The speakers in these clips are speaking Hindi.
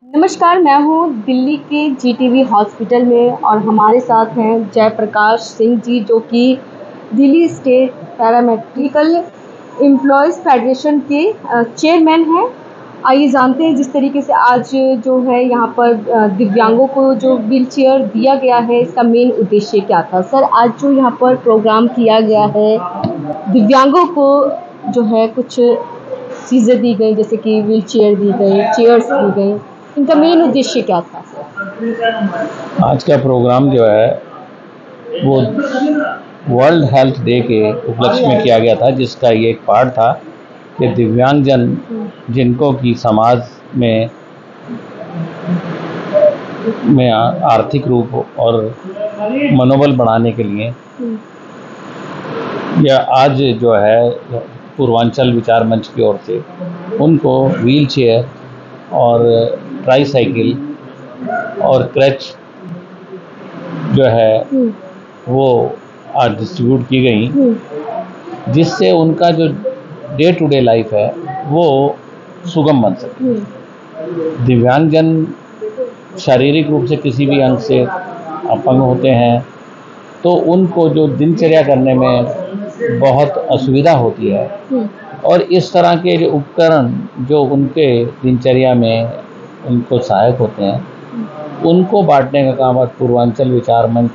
नमस्कार, मैं हूँ दिल्ली के जीटीवी हॉस्पिटल में और हमारे साथ हैं जयप्रकाश सिंह जी, जो कि Delhi state paramedical employees federation के चेयरमैन हैं। आइए जानते हैं जिस तरीके से आज जो है यहाँ पर दिव्यांगों को जो व्हील चेयर दिया गया है, इसका मेन उद्देश्य क्या था? सर, आज जो यहाँ पर प्रोग्राम किया गया है, दिव्यांगों को जो है कुछ चीज़ें दी गई, जैसे कि व्हील चेयर दी गई, चेयर्स दी गई, इनका मेन उद्देश्य क्या था? आज का प्रोग्राम जो है वो वर्ल्ड हेल्थ डे के उपलक्ष्य में किया गया था, जिसका ये एक पार्ट था कि दिव्यांगजन जिनको कि समाज में आर्थिक रूप और मनोबल बढ़ाने के लिए या आज जो है पूर्वांचल विचार मंच की ओर से उनको व्हील चेयर और ट्राईसाइकिल और क्रच जो है वो आज डिस्ट्रीब्यूट की गई, जिससे उनका जो डे टू डे लाइफ है वो सुगम बन सके। दिव्यांगजन शारीरिक रूप से किसी भी अंग से अपंग होते हैं तो उनको जो दिनचर्या करने में बहुत असुविधा होती है, और इस तरह के जो उपकरण जो उनके दिनचर्या में उनको सहायक होते हैं, उनको बांटने का काम आज पूर्वांचल विचार मंच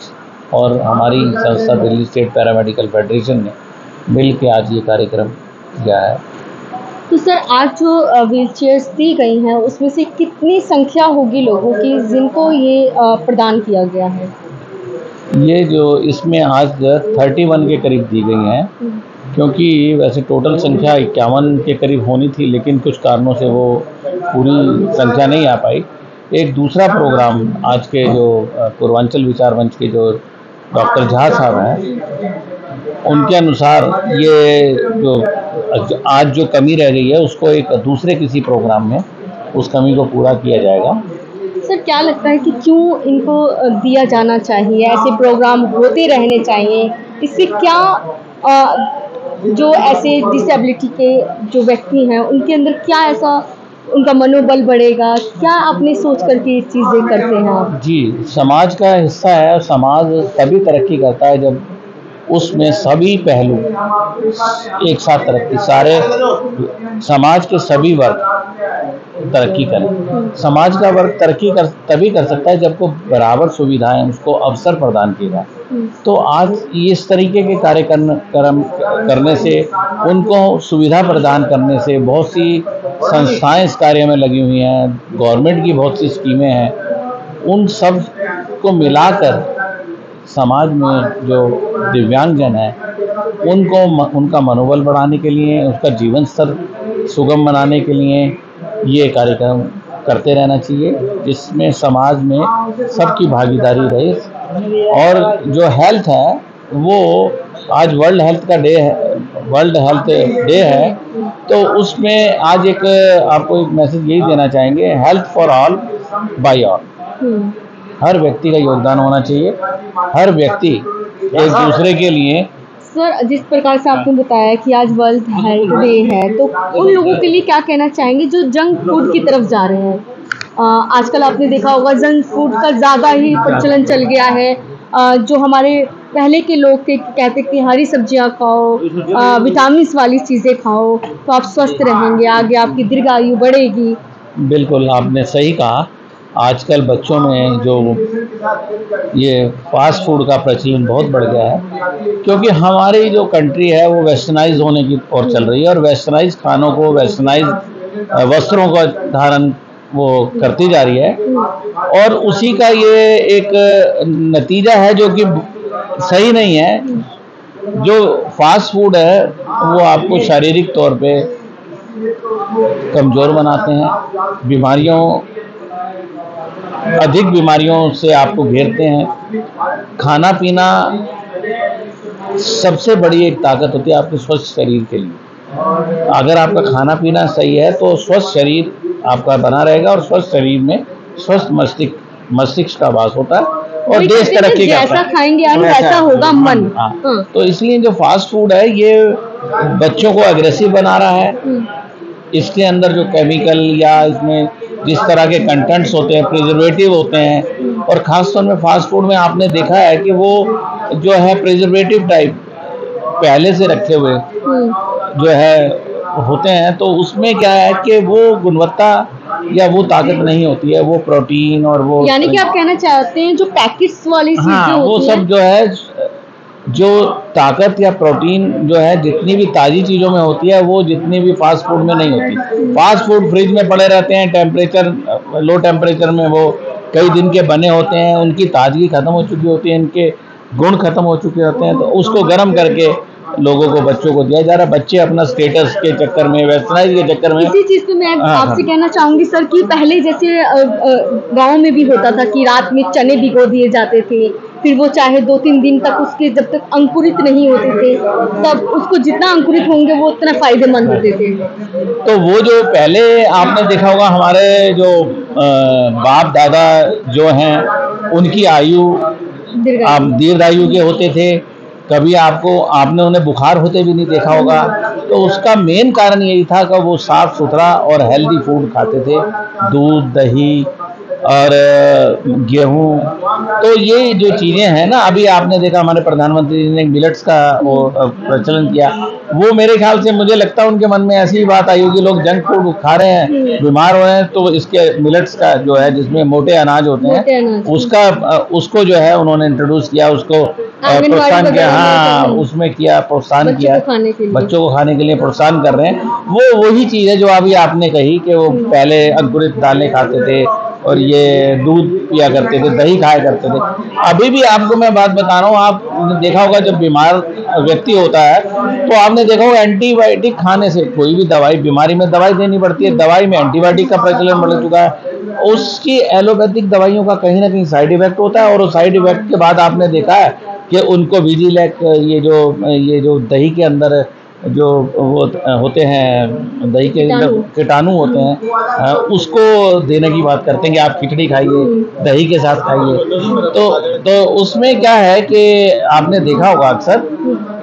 और हमारी संस्था दिल्ली स्टेट पैरामेडिकल फेडरेशन ने मिल के आज ये कार्यक्रम किया है। तो सर, आज जो व्हील चेयर्स दी गई हैं, उसमें से कितनी संख्या होगी लोगों की जिनको ये प्रदान किया गया है? ये जो इसमें आज 31 के करीब दी गई हैं, क्योंकि वैसे टोटल संख्या 51 के करीब होनी थी, लेकिन कुछ कारणों से वो पूरी संख्या नहीं आ पाई। एक दूसरा प्रोग्राम आज के जो पूर्वांचल विचार मंच के जो डॉक्टर झा साहब हैं, उनके अनुसार ये जो आज जो कमी रह गई है उसको एक दूसरे किसी प्रोग्राम में उस कमी को पूरा किया जाएगा। सर, क्या लगता है कि क्यों इनको दिया जाना चाहिए? ऐसे प्रोग्राम होते रहने चाहिए। इससे क्या जो ऐसे डिसेबिलिटी के जो व्यक्ति हैं, उनके अंदर क्या ऐसा उनका मनोबल बढ़ेगा? क्या आपने सोच कर के ये चीज़ें करते हैं आप? जी, समाज का हिस्सा है और समाज तभी तरक्की करता है जब उसमें सभी पहलू एक साथ तरक्की, सारे समाज के सभी वर्ग तरक्की करें। समाज का वर्ग तरक्की तभी कर सकता है जब को बराबर सुविधाएं उसको अवसर प्रदान किए जाए। तो आज इस तरीके के कार्यक्रम करने से, उनको सुविधा प्रदान करने से, बहुत सी संस्थाएं इस कार्य में लगी हुई हैं, गवर्नमेंट की बहुत सी स्कीमें हैं, उन सब को मिलाकर समाज में जो दिव्यांगजन है उनको उनका मनोबल बढ़ाने के लिए, उसका जीवन स्तर सुगम बनाने के लिए ये कार्यक्रम करते रहना चाहिए, जिसमें समाज में सबकी भागीदारी रहे। और जो हेल्थ है वो आज वर्ल्ड हेल्थ डे है, तो उसमें आज एक आपको एक मैसेज यही देना चाहेंगे, health for all by all. हर व्यक्ति का योगदान होना चाहिए, हर व्यक्ति एक दूसरे के लिए। सर, जिस प्रकार से आपने बताया कि आज वर्ल्ड हेल्थ डे है, तो उन लोगों के लिए क्या कहना चाहेंगे जो जंक फूड की तरफ जा रहे हैं? आजकल आपने देखा होगा जंक फूड का ज़्यादा ही प्रचलन चल गया है। जो हमारे पहले के लोग थे, कहते कि हरी सब्जियां खाओ, विटामिन्स वाली चीज़ें खाओ, तो आप स्वस्थ रहेंगे, आगे आपकी दीर्घायु बढ़ेगी। बिल्कुल, आपने सही कहा। आजकल बच्चों में जो ये फास्ट फूड का प्रचलन बहुत बढ़ गया है, क्योंकि हमारी जो कंट्री है वो वेस्टर्नाइज होने की ओर चल रही है, और वेस्टर्नाइज खानों को, वेस्टर्नाइज वस्त्रों का धारण वो करती जा रही है, और उसी का ये एक नतीजा है जो कि सही नहीं है। जो फास्ट फूड है वो आपको शारीरिक तौर पे कमज़ोर बनाते हैं, अधिक बीमारियों से आपको घेरते हैं। खाना पीना सबसे बड़ी एक ताकत होती है आपके स्वस्थ शरीर के लिए। अगर आपका खाना पीना सही है तो स्वस्थ शरीर आपका बना रहेगा, और स्वस्थ शरीर में स्वस्थ मस्तिष्क का वास होता है और देश तरक्की करता है। जैसा खाएंगे आप वैसा होगा मन। तो इसलिए जो फास्ट फूड है ये बच्चों को एग्रेसिव बना रहा है। इसके अंदर जो केमिकल या इसमें जिस तरह के कंटेंट्स होते हैं, प्रिजर्वेटिव होते हैं, और ख़ासतौर में फास्ट फूड में आपने देखा है कि वो जो है प्रिजर्वेटिव टाइप पहले से रखे हुए जो है होते हैं, तो उसमें क्या है कि वो गुणवत्ता या वो ताकत नहीं होती है, वो प्रोटीन और वो, यानी कि आप कहना चाहते हैं जो पैकेट्स वाली चीजें हाँ, वो होती सब हैं, जो है जो ताकत या प्रोटीन जो है जितनी भी ताज़ी चीज़ों में होती है वो जितनी भी फास्ट फूड में नहीं होती। फास्ट फूड फ्रिज में पड़े रहते हैं, टेम्परेचर लो टेम्परेचर में वो कई दिन के बने होते हैं, उनकी ताजगी ख़त्म हो चुकी होती है, इनके गुण ख़त्म हो चुके होते हैं, तो उसको गर्म करके लोगों को, बच्चों को दिया जा रहा है। बच्चे अपना स्टेटस के चक्कर में, वेस्टर्नाइज के चक्कर में, इसी चीज पे मैं हाँ, आपसे हाँ, कहना चाहूंगी सर कि पहले जैसे गांव में भी होता था कि रात में चने भिगो दिए जाते थे, फिर वो चाहे 2-3 दिन तक उसके जब तक अंकुरित नहीं होते थे तब उसको जितना अंकुरित होंगे वो उतना फायदेमंद होते थे। तो वो जो पहले आपने देखा होगा हमारे जो बाप दादा जो हैं उनकी आयु दीर्घायु के होते थे, कभी आपने उन्हें बुखार होते भी नहीं देखा होगा। तो उसका मेन कारण यही था कि वो साफ सुथरा और हेल्दी फूड खाते थे, दूध, दही और गेहूँ। तो ये जो चीज़ें हैं ना, अभी आपने देखा हमारे प्रधानमंत्री जी ने मिलेट्स का वो प्रचलन किया, वो मेरे ख्याल से मुझे लगता है उनके मन में ऐसी ही बात आई होगी, लोग जंक फूड खा रहे हैं, बीमार हो रहे हैं, तो इसके मिलेट्स का जो है जिसमें मोटे अनाज होते हैं उसको जो है उन्होंने इंट्रोड्यूस किया, उसको प्रोत्साहन किया, हाँ, उसमें किया, प्रोत्साहन किया, बच्चों को खाने के लिए प्रोत्साहन कर रहे हैं। वो वही चीज़ है जो अभी आपने कही कि वो पहले अंकुरित दालें खाते थे और ये दूध पिया करते थे, दही खाया करते थे। अभी भी आपको मैं बात बता रहा हूँ, आपने देखा होगा जब बीमार व्यक्ति होता है तो आपने देखा होगा एंटीबायोटिक खाने से, कोई भी दवाई, बीमारी में दवाई देनी पड़ती है, दवाई में एंटीबायोटिक का प्रचलन बढ़ चुका है, उसकी एलोपैथिक दवाइयों का कहीं ना कहीं साइड इफेक्ट होता है, और उस साइड इफेक्ट के बाद आपने देखा है कि उनको विजिलैक, ये जो दही के अंदर जो वो होते हैं, दही के अंदर कीटाणु होते हैं, उसको देने की बात करते हैं कि आप खिचड़ी खाइए, दही के साथ खाइए। तो उसमें क्या है कि आपने देखा होगा अक्सर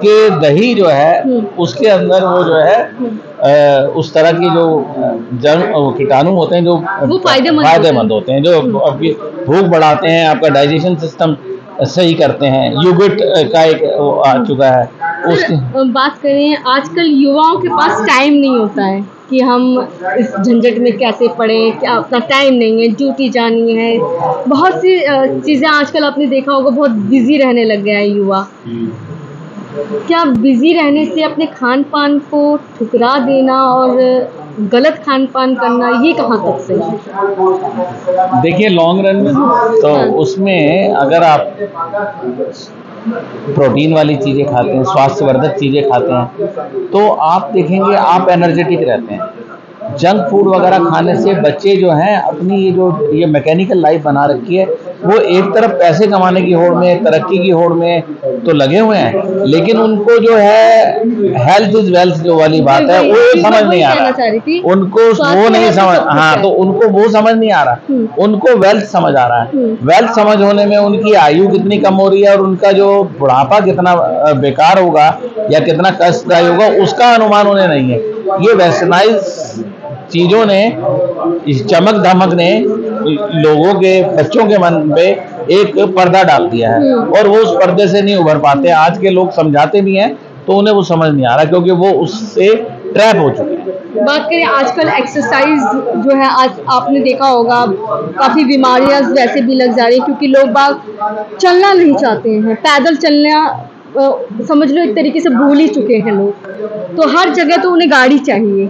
कि दही जो है उसके अंदर वो जो है उस तरह की जो कीटाणु होते हैं जो फायदेमंद होते हैं, जो आपकी भूख बढ़ाते हैं, आपका डाइजेशन सिस्टम सही करते हैं। योगर्ट का एक आ चुका है। उसकी बात करें, आजकल युवाओं के पास टाइम नहीं होता है कि हम इस झंझट में कैसे पड़े, क्या अपना टाइम नहीं है, ड्यूटी जानी है, बहुत सी चीज़ें आजकल आपने देखा होगा, बहुत बिजी रहने लग गया है युवा। क्या बिजी रहने से अपने खान पान को ठुकरा देना और गलत खान पान करना, ये कहाँ तक सही है? देखिए, लॉन्ग रन में तो उसमें अगर आप प्रोटीन वाली चीज़ें खाते हैं, स्वास्थ्यवर्धक चीज़ें खाते हैं, तो आप देखेंगे आप एनर्जेटिक रहते हैं। जंक फूड वगैरह खाने से बच्चे जो हैं अपनी ये मैकेनिकल लाइफ बना रखी है, वो एक तरफ पैसे कमाने की होड़ में, तरक्की की होड़ में तो लगे हुए हैं, लेकिन उनको जो है हेल्थ इज वेल्थ जो वाली बात है वो समझ नहीं आ रहा, उनको वो नहीं समझ, हाँ, तो उनको वो समझ नहीं आ रहा, उनको वेल्थ समझ आ रहा है। वेल्थ समझ होने में उनकी आयु कितनी कम हो रही है और उनका जो बुढ़ापा कितना बेकार होगा या कितना कष्टदायी होगा उसका अनुमान उन्हें नहीं है। ये वेस्टर्नाइज चीज़ों ने, इस चमक धमक ने लोगों के, बच्चों के मन पे एक पर्दा डाल दिया है और वो उस पर्दे से नहीं उभर पाते। आज के लोग समझाते भी हैं तो उन्हें वो समझ नहीं आ रहा, क्योंकि वो उससे ट्रैप हो चुके हैं। बात करें आजकल एक्सरसाइज जो है, आज आपने देखा होगा काफ़ी बीमारियां वैसे भी लग जा रही हैं, क्योंकि लोग बाग चलना नहीं चाहते हैं, पैदल चलना समझ लो एक तरीके से भूल ही चुके हैं लोग। तो हर जगह तो उन्हें गाड़ी चाहिए,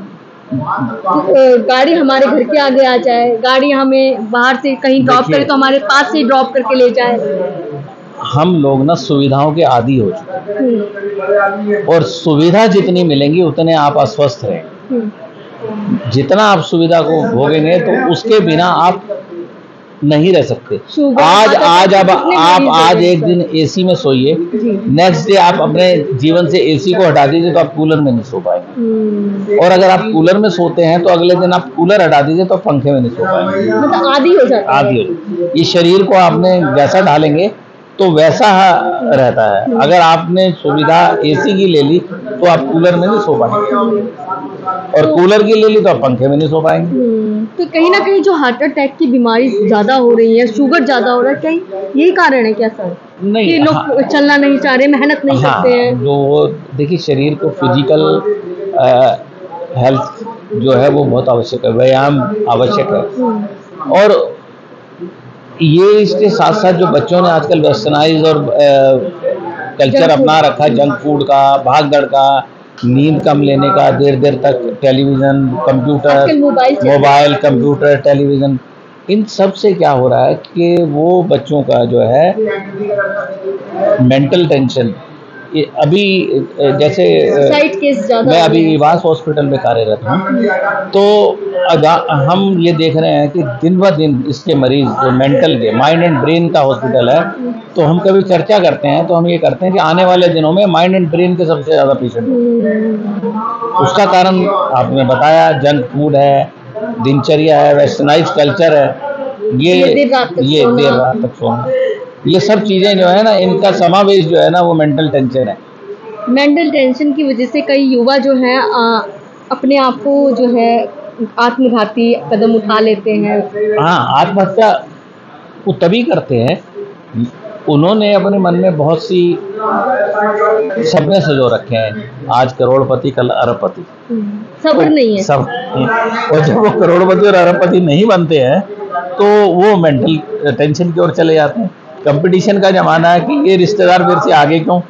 गाड़ी हमारे घर के आगे आ जाए, गाड़ी हमें बाहर से कहीं ड्रॉप करे तो हमारे पास से ड्रॉप करके ले जाए। हम लोग ना सुविधाओं के आदी हो चुके हैं और सुविधा जितनी मिलेंगी उतने आप अस्वस्थ रहेंगे। जितना आप सुविधा को भोगेंगे तो उसके बिना आप नहीं रह सकते। आज एक दिन एसी में सोइए, नेक्स्ट डे आप अपने जीवन से एसी को हटा दीजिए तो आप कूलर में नहीं सो पाएंगे, और अगर आप कूलर में सोते हैं तो अगले दिन आप कूलर हटा दीजिए तो पंखे में नहीं सो पाएंगे। मतलब आदी हो जाता है। आदी हो जाता है। इस शरीर को आपने जैसा ढालेंगे तो वैसा रहता है। अगर आपने सुविधा एसी की ले ली तो आप कूलर में नहीं सो पाएंगे, और कूलर की ले ली तो आप पंखे में नहीं सो पाएंगे। तो कहीं ना कहीं जो हार्ट अटैक की बीमारी ज्यादा हो रही है, शुगर ज्यादा हो रहा है, कहीं यही कारण है क्या सर? नहीं, कि लोग चलना नहीं चाह रहे, मेहनत नहीं करते हैं। जो देखिए, शरीर को फिजिकल हेल्थ जो है वो बहुत आवश्यक है, व्यायाम आवश्यक है। और ये इसके साथ साथ जो बच्चों ने आजकल वेस्टर्नाइज और कल्चर अपना रखा है, जंक फूड का, भाग दौड़ का, नींद कम लेने का, देर देर तक television, computer, mobile, computer, television, इन सब से क्या हो रहा है कि वो बच्चों का जो है मेंटल टेंशन, ये अभी जैसे मैं अभी इवास हॉस्पिटल में कार्यरत हूँ, तो हम ये देख रहे हैं कि दिन ब दिन इसके मरीज जो मेंटल के, माइंड एंड ब्रेन का हॉस्पिटल है, तो हम कभी चर्चा करते हैं तो हम ये करते हैं कि आने वाले दिनों में माइंड एंड ब्रेन के सबसे ज़्यादा पेशेंट होंगे। उसका कारण आपने बताया, जंक फूड है, दिनचर्या है, वेस्टर्नाइज कल्चर है, ये देर रात तक सोना, ये सब चीज़ें जो है ना, इनका समावेश जो है ना वो मेंटल टेंशन है। मेंटल टेंशन की वजह से कई युवा जो हैं अपने आप को जो है आत्मघाती कदम उठा लेते हैं। हाँ, आत्महत्या वो तभी करते हैं, उन्होंने अपने मन में बहुत सी सपने सजो रखे हैं, आज करोड़पति कल अरबपति, सब्र नहीं है सब। और जब वो करोड़पति और अरबपति नहीं बनते हैं तो वो मेंटल टेंशन की ओर चले जाते हैं। कंपटीशन का जमाना है कि ये रिश्तेदार मेरे से आगे क्यों,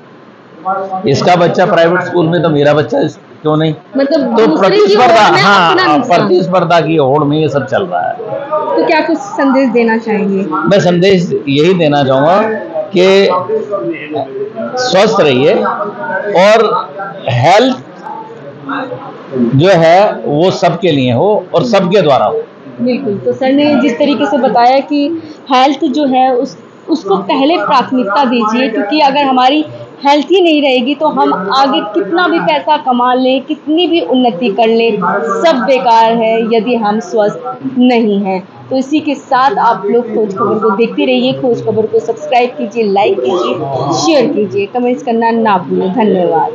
इसका बच्चा प्राइवेट स्कूल में तो मेरा बच्चा क्यों नहीं, मतलब तो प्रतिस्पर्धा, हाँ, प्रतिस्पर्धा की होड़ में ये सब चल रहा है। तो क्या कुछ संदेश देना चाहेंगे? मैं संदेश यही देना चाहूँगा कि स्वस्थ रहिए, और हेल्थ जो है वो सबके लिए हो और सबके द्वारा हो। बिल्कुल, तो सर ने जिस तरीके से बताया कि हेल्थ जो है उसको पहले प्राथमिकता दीजिए, क्योंकि अगर हमारी हेल्थ ही नहीं रहेगी तो हम आगे कितना भी पैसा कमा लें, कितनी भी उन्नति कर लें, सब बेकार है यदि हम स्वस्थ नहीं हैं। तो इसी के साथ आप लोग खोज खबर को देखते रहिए। खोज खबर को सब्सक्राइब कीजिए, लाइक कीजिए, शेयर कीजिए, कमेंट्स करना ना भूलें। धन्यवाद।